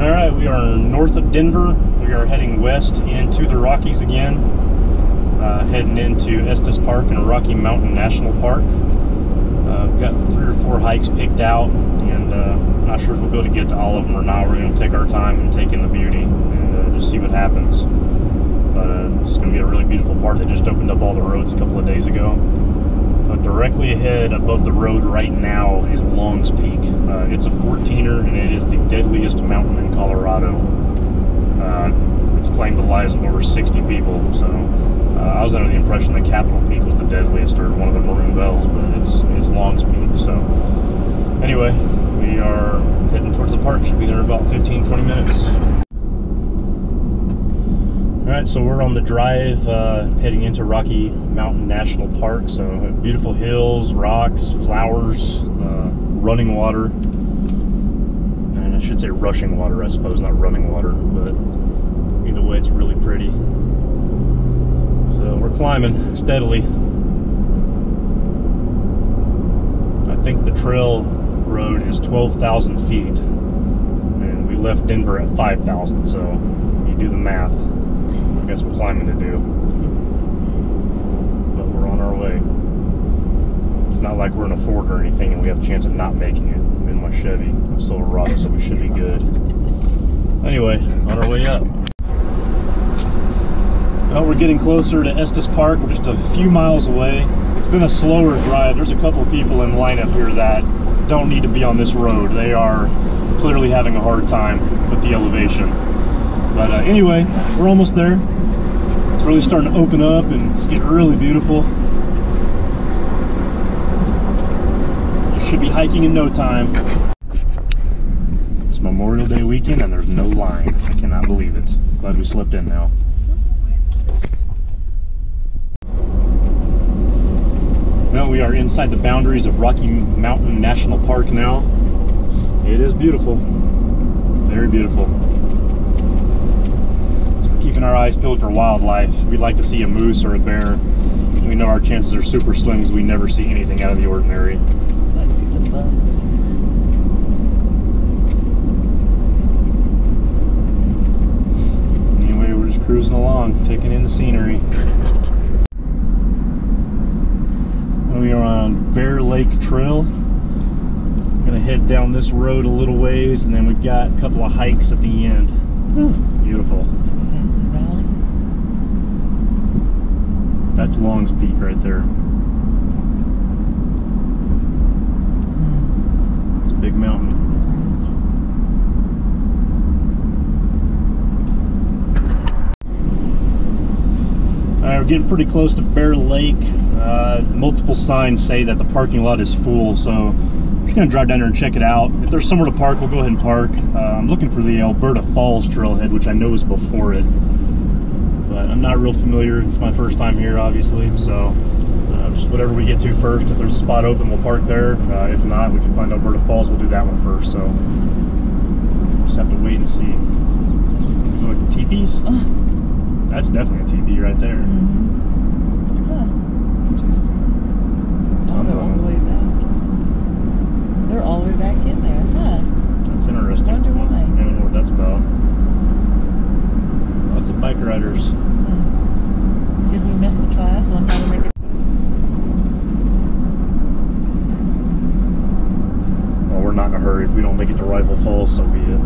Alright, we are north of Denver. We are heading west into the Rockies again. Heading into Estes Park and Rocky Mountain National Park. We've got 3 or 4 hikes picked out, and I'm not sure if we'll be able to get to all of them or not. We're going to take our time and take in the beauty and just see what happens. But it's going to be a really beautiful park. They just opened up all the roads a couple of days ago. Directly ahead above the road right now is Long's Peak. It's a 14er, and it is the deadliest mountain in Colorado. It's claimed the lives of over 60 people, so I was under the impression that Capitol Peak was the deadliest, or one of the Maroon Bells, but it's Long's Peak. So anyway, we are heading towards the park. Should be there in about 15-20 minutes. Alright, so we're on the drive heading into Rocky Mountain National Park. So beautiful hills, rocks, flowers, running water. And I should say rushing water, I suppose, not running water, but either way it's really pretty. So we're climbing steadily. I think the trail road is 12,000 feet, and we left Denver at 5,000, so you do the math. I got some climbing to do, but we're on our way. It's not like we're in a Ford or anything and we have a chance of not making it. I'm in my Chevy, a Silverado, so we should be good. Anyway, on our way up. Well, we're getting closer to Estes Park. We're just a few miles away. It's been a slower drive. There's a couple of people in line up here that don't need to be on this road. They are clearly having a hard time with the elevation. But anyway, we're almost there. It's really starting to open up and it's getting really beautiful. You should be hiking in no time. It's Memorial Day weekend and there's no line. I cannot believe it. Glad we slept in now. Well, we are inside the boundaries of Rocky Mountain National Park now. It is beautiful. Very beautiful. Keeping our eyes peeled for wildlife. We'd like to see a moose or a bear. We know our chances are super slim because we never see anything out of the ordinary. I'd like to see some bugs. Anyway, we're just cruising along, taking in the scenery. We are on Bear Lake Trail. We're gonna head down this road a little ways, and then we've got a couple of hikes at the end. Beautiful. That's Long's Peak right there. It's a big mountain. Alright, we're getting pretty close to Bear Lake. Multiple signs say that the parking lot is full, so I'm just going to drive down there and check it out. If there's somewhere to park, we'll go ahead and park. I'm looking for the Alberta Falls Trailhead, which I know is before it. But I'm not real familiar. It's my first time here, obviously, so just whatever we get to first. If there's a spot open, we'll park there. If not, we can find Alberta Falls. We'll do that one first, so just have to wait and see. These are like the teepees? That's definitely a teepee right there. Interesting. Tons they're of all them. the way back. They're all the way back in there, huh? That's interesting. I wonder why. I don't know what that's about. Lots of bike riders. Did we miss the class on how to make it? Well, we're not in a hurry. If we don't make it to Rifle Falls, so be it.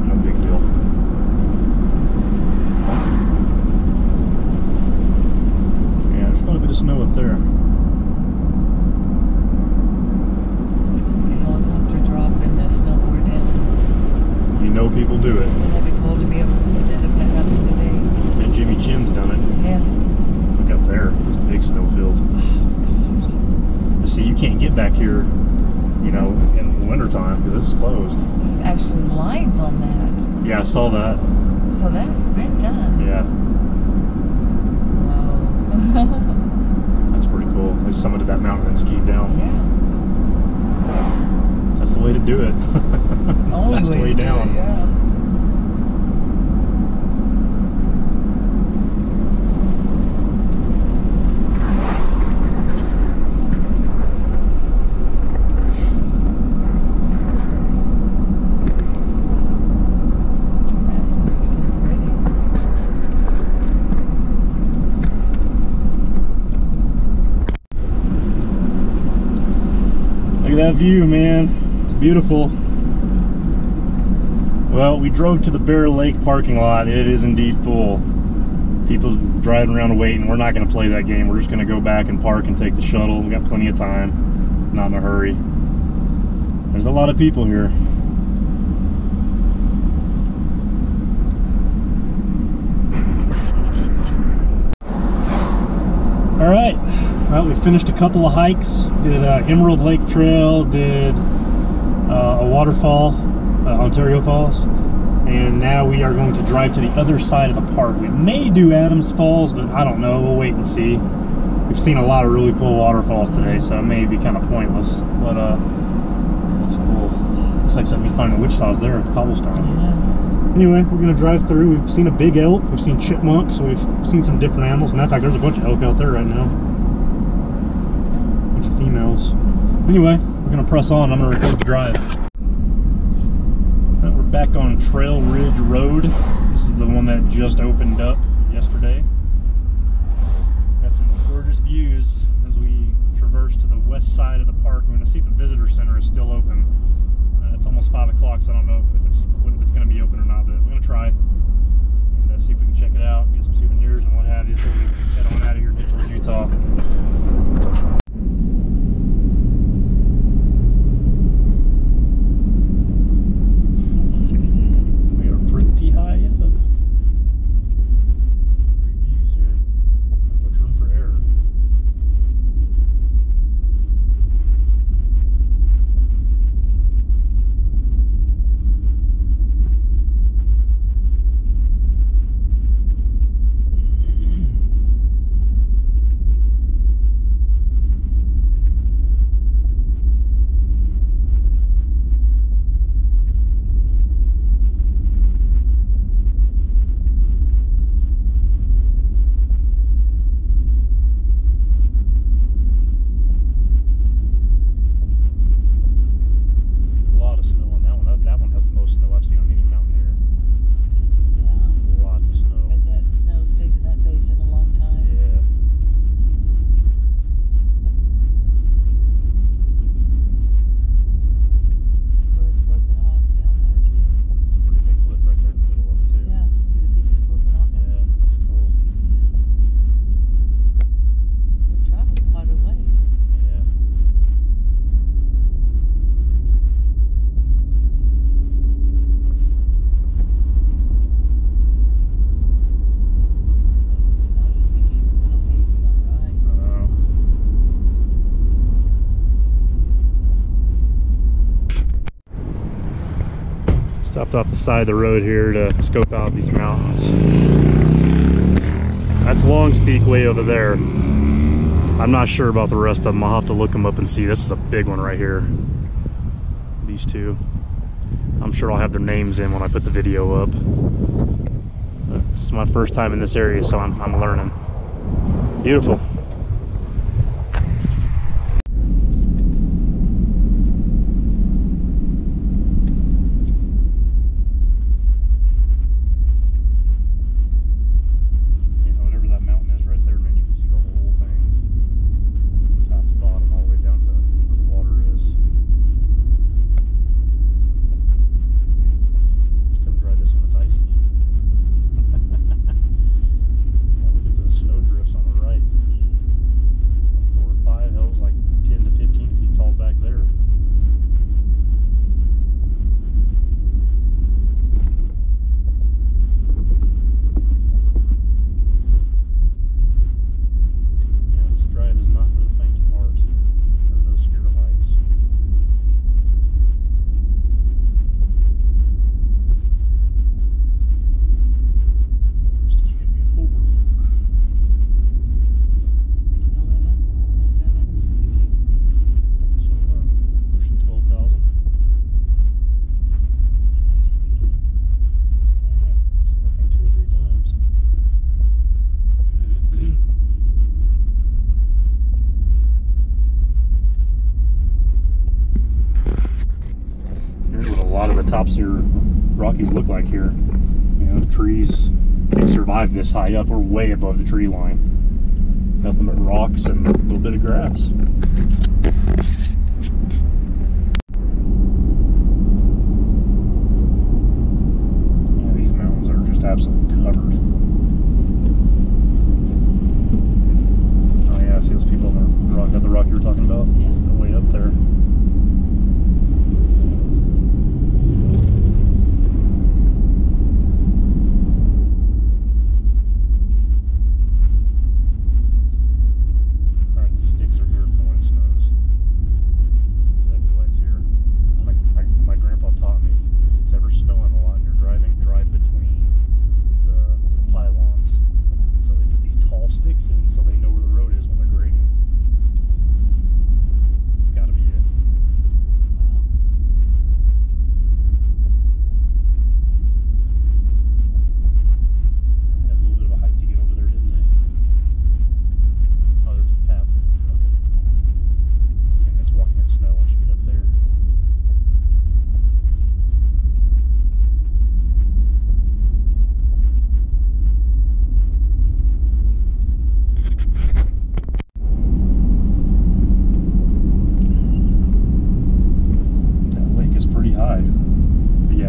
No big deal. Yeah, there's quite a bit of snow up there. Helicopter drop and the snowboard in. You know people do it. That'd be cool to be able to see that if that happened today. And Jimmy Chin's done it. Yeah. Look up there. It's a big snowfield. But see, you can't get back here, you know, in the wintertime because this is closed. There's actually lines on that. Yeah, I saw that. So that's been done. Yeah, Wow. that's pretty cool. They summited that mountain and skied down. Yeah. That's the way to do it. That's the way down. Yeah. that view, man. It's beautiful. Well, we drove to the Bear Lake parking lot. It is indeed full. People driving around waiting. We're not going to play that game. We're just going to go back and park and take the shuttle. We got plenty of time. Not in a hurry. There's a lot of people here. All right. Well, we finished a couple of hikes. Did Emerald Lake Trail. Did a waterfall, Ontario Falls. And now we are going to drive to the other side of the park. We may do Adams Falls, but I don't know. We'll wait and see. We've seen a lot of really cool waterfalls today, so it may be kind of pointless. But that's cool. Looks like something you find in Wichita's there at the cobblestone. Yeah. Anyway, we're going to drive through. We've seen a big elk. We've seen chipmunks. We've seen some different animals. And in fact, there's a bunch of elk out there right now. A bunch of females. Anyway, we're going to press on. I'm going to record the drive. Back on Trail Ridge Road. This is the one that just opened up yesterday. Got some gorgeous views as we traverse to the west side of the park. We're going to see if the visitor center is still open. It's almost 5 o'clock, so I don't know if it's going to be open or not, but we're going to try and see if we can check it out, get some souvenirs and what have you before we head on out of here and get towards Utah. Stopped off the side of the road here to scope out these mountains. That's Long's Peak way over there. I'm not sure about the rest of them. I'll have to look them up and see. This is a big one right here. These two. I'm sure I'll have their names in when I put the video up. This is my first time in this area, so I'm learning. Beautiful. Tops of your Rockies look like here. You know, trees, they survive this high up. We're way above the tree line. Nothing but rocks and a little bit of grass.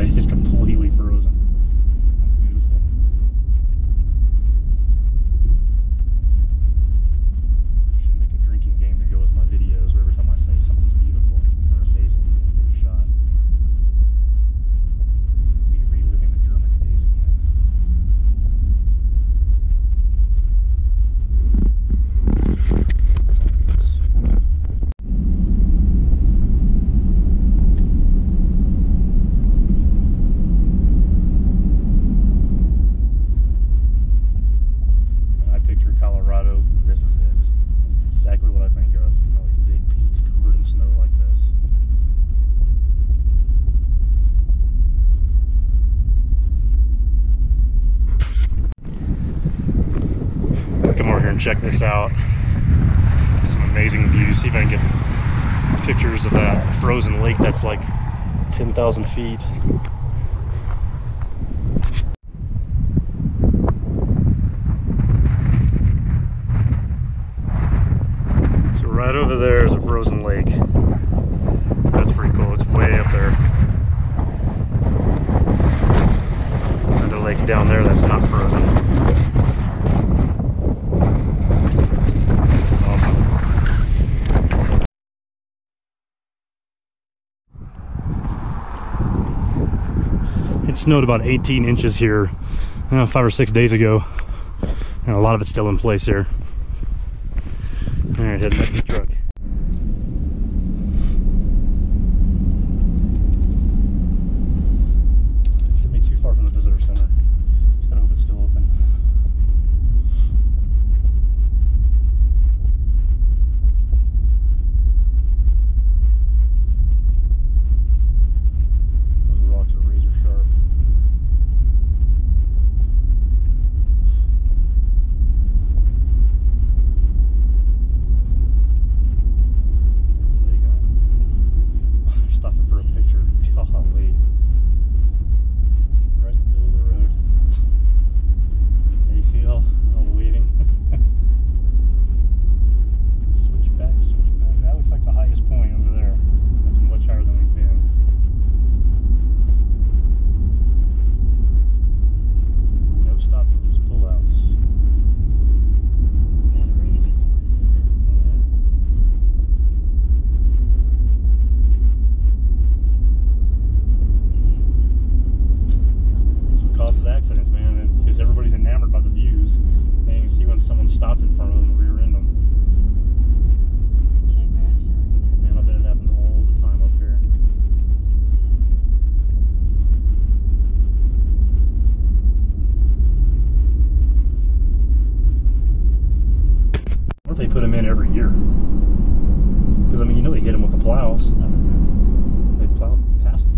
it is completely frozen. That's beautiful. Should make a drinking game to go with my videos where every time I say something's beautiful or amazing, take a shot. Be reliving the German days again. When I picture Colorado, this is it. This is exactly what I think of. All these big peaks covered in snow like this. Come over here and check this out. Some amazing views. See if I can get pictures of that frozen lake that's like 10,000 feet. So right over there is a frozen lake. That's pretty cool. It's way up there. Another lake down there that's not frozen. It snowed about 18 inches here 5 or 6 days ago, and a lot of it's still in place here. All right, heading back to the truck. Shouldn't be too far from the visitor center. Just gotta hope it's still open. Those rocks are razor sharp. Stopping for a picture. Golly. Right in the middle of the road. Hey, you see all waving? Switch back, switch back. That looks like the highest point over there. That's much higher than we've been. No stopping, just pullouts. Got a really good voice in this. That's what causes accidents, man, because everybody's enamored by the views. Then you can see when someone's stopped in front of them and rear end them. Chain reaction right Man, I bet it happens all the time up here. What if they put them in every year? Because, I mean, you know they hit them with the plows. They plowed past it.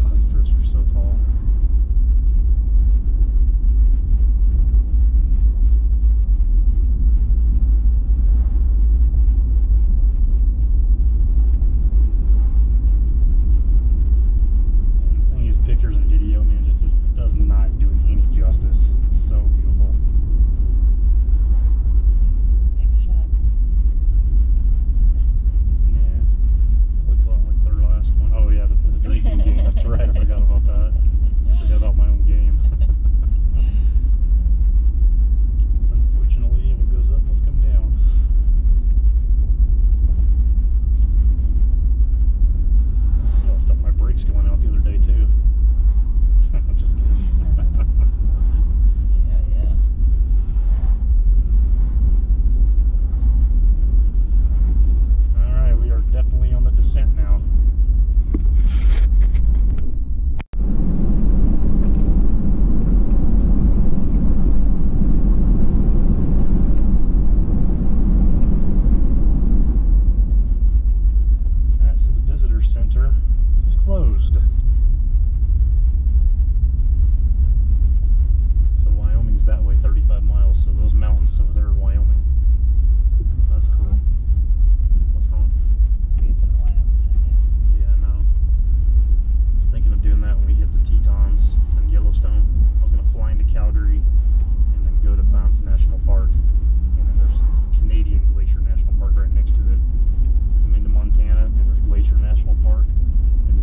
God, these drifts are so tall. And the thing is, pictures and video, man, just does not do it any justice. It's so beautiful. Take a shot. Yeah, looks a lot like their last one. Oh yeah, the drinking game. That's right. I forgot about that. Forgot about my own game. Unfortunately, what goes up must come down. Yeah, I felt my brakes going out the other day too. I'm just kidding. Yeah. All right, we are definitely on the descent now. All right, so the visitor center is closed. So Wyoming's that way, 35 miles. So those mountains over there are Wyoming. That's cool. What's wrong? We've been to Wyoming someday. Yeah, I know. I was thinking of doing that when we hit the Tetons and Yellowstone. I was going to fly into Calgary and then go to Banff National Park. And then there's Canadian Glacier National Park right next to it. Come into Montana and there's Glacier National Park. And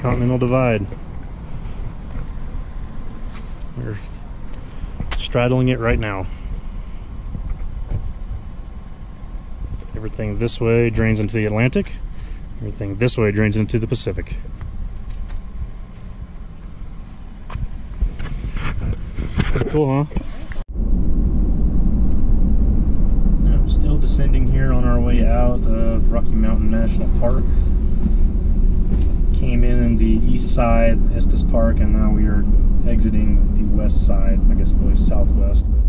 Continental Divide. We're straddling it right now. Everything this way drains into the Atlantic. Everything this way drains into the Pacific. Pretty cool, huh? Now, still descending here on our way out of Rocky Mountain National Park. Came in the east side, Estes Park, and now we are exiting the west side. I guess really southwest, but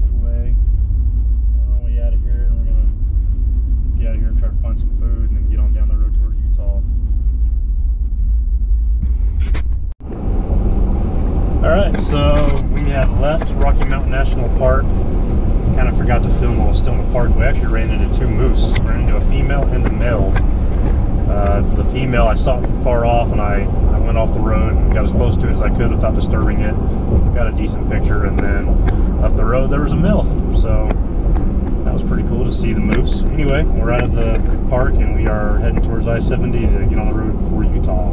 either way, on our way out of here, and we're gonna get out of here and try to find some food, and then get on down the road towards Utah. Alright, so we have left Rocky Mountain National Park. Kind of forgot to film while I was still in the park. We actually ran into two moose. Ran into a female and a male. For the female, I saw it from far off, and I went off the road and got as close to it as I could without disturbing it. Got a decent picture, and then up the road there was a male. So that was pretty cool to see the moose. Anyway, we're out of the park, and we are heading towards I-70 to get on the road for Utah.